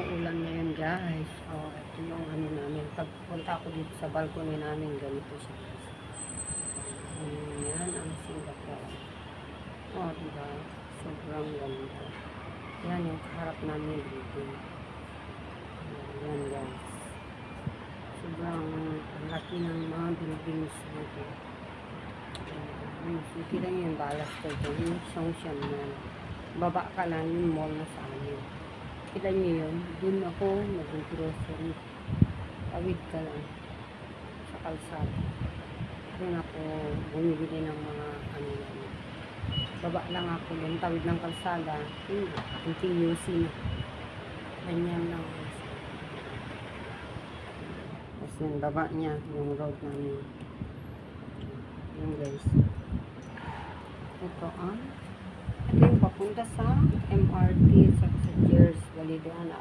umuulan ngayon guys. Oh, ito yung ano namin. Pagpunta ko dito sa balcony namin, ganito siya. Yan ang Singapore. Oh, diba? Sobrang ganda. Yan yung harap namin dito. Yan guys. Sobrang laki ng mga buildings dito. Kita nyo yung balas ko dito. Yung Songshan na. Baba ka lang yung mall na sa amin. Kita nyo yun. Doon ako mag-grocery. Tawid ka lang sa kalsada. Doon ako bumibili ng mga ano yan. Baba lang ako doon. Tawid ng kalsada. Continuous na. Ganyan lang. Tapos yung baba niya, yung road namin. Yung guys. Ito ito yung papunta sa MRT sa Cheers, Balidoan.